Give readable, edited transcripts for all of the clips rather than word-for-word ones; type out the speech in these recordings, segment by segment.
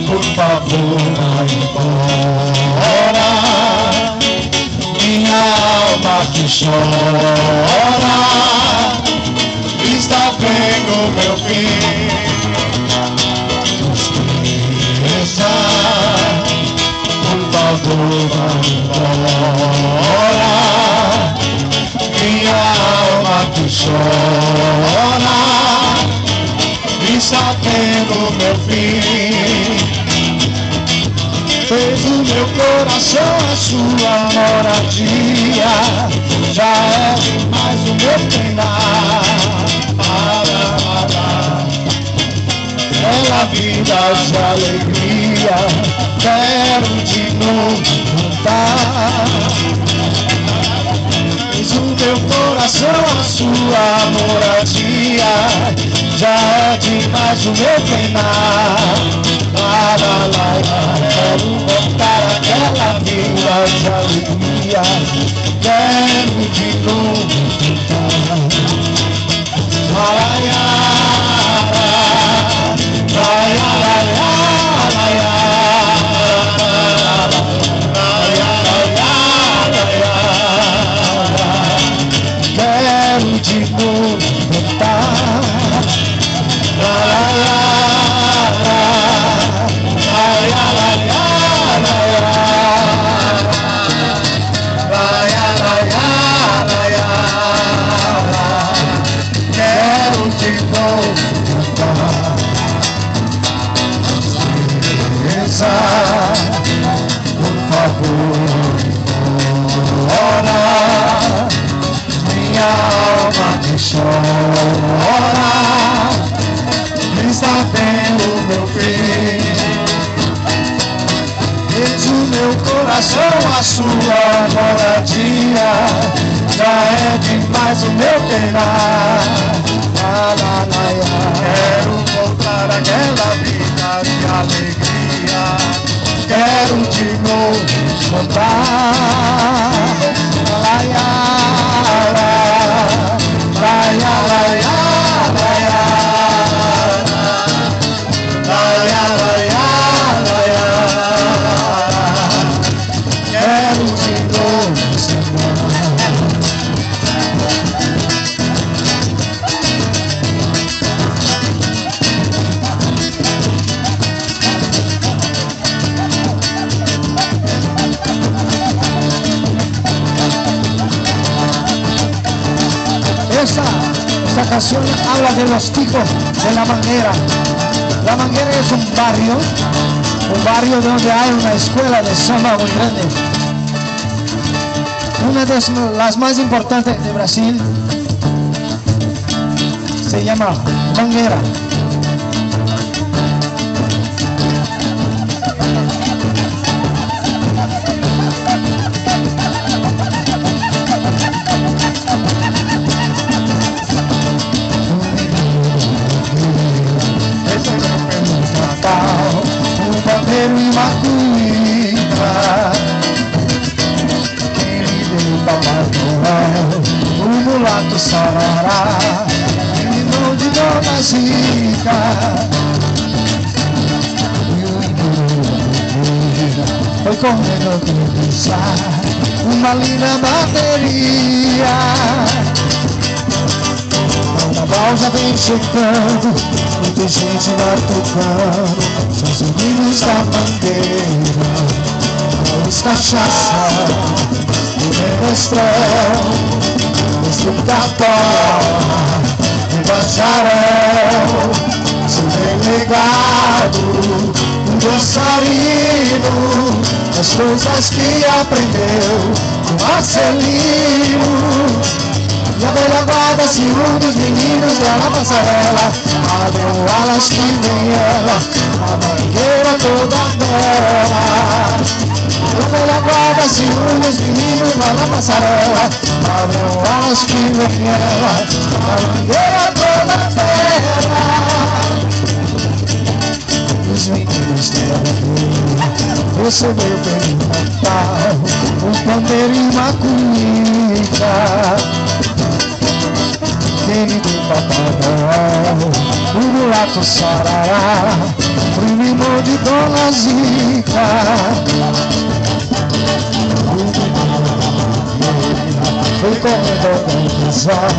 por favor, vai embora. Minha alma que chora está vendo meu fim. Esqueça, por favor, vai embora. Minha alma que chora está vendo meu fim. Fez o meu coração a sua moradia, já é demais o meu penar. Bela vida de alegria, quero de novo cantar. Fez o meu coração a sua moradia, já é demais o meu penar. Quero voltar àquela vida de alegria, quero de novo cantar. Quero de novo cantar. Por favor, ora, minha alma que chora está vendo meu fim. Fez o meu coração a sua moradia, já é demais o meu penar. Quero voltar àquela vida de alegria, quero de novo cantar. Quero de novo Esta canción habla de los tipos de La Manguera. La Manguera es un barrio donde hay una escuela de samba muy grande. Una de las más importantes de Brasil se llama Manguera. Um pandeiro e uma cuíca, quem me deu Papai Noel, o mulato Sarará, irmão de Dona Zica. E o Ibura foi correndo pensar uma linda bateria. A balsa vem chegando, muita gente vai tocando, são os meninos da Mangueira. Luz, cachaça, o menestrel, o Capora, o bacharel, seu delegado, o dançarino, as coisas que aprendeu com Marcelino. E a velha guarda se um dos meninos lá na passarela, abriu alas que vem ela, a mangueira toda bela. E a velha guarda se um dos meninos lá na passarela, abriu alas que vem ela, a mangueira toda bela. Os meninos dela recebeu bem no Natal, um pandeiro e uma cuíca. Ele do Papai Noel, o mulato sarará, primo de Dona Zica. Foi correndo pra casar,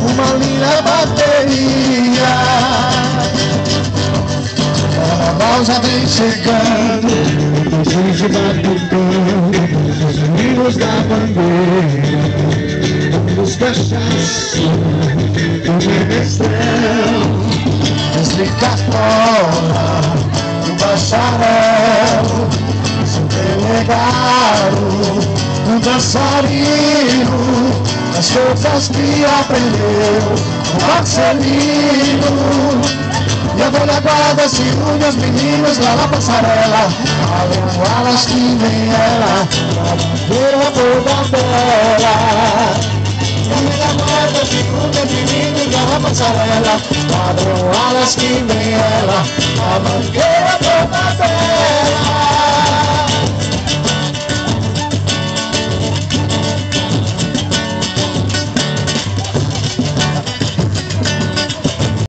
uma linda bateria. Carnaval já vem chegando, o gente vai pintando, os meninos da bandeira, os cachaços, o menestrel, desliga a cola, o bacharel, o delegado, o dançarino, as coisas que aprendeu o Marcelino. E a velha guarda se une os meninos lá na passarela, abrem alas que vem ela, a bandeira toda bela. E a velha guarda se une os meninos lá na passarela, abrem alas que vem ela, a bandeira toda bela.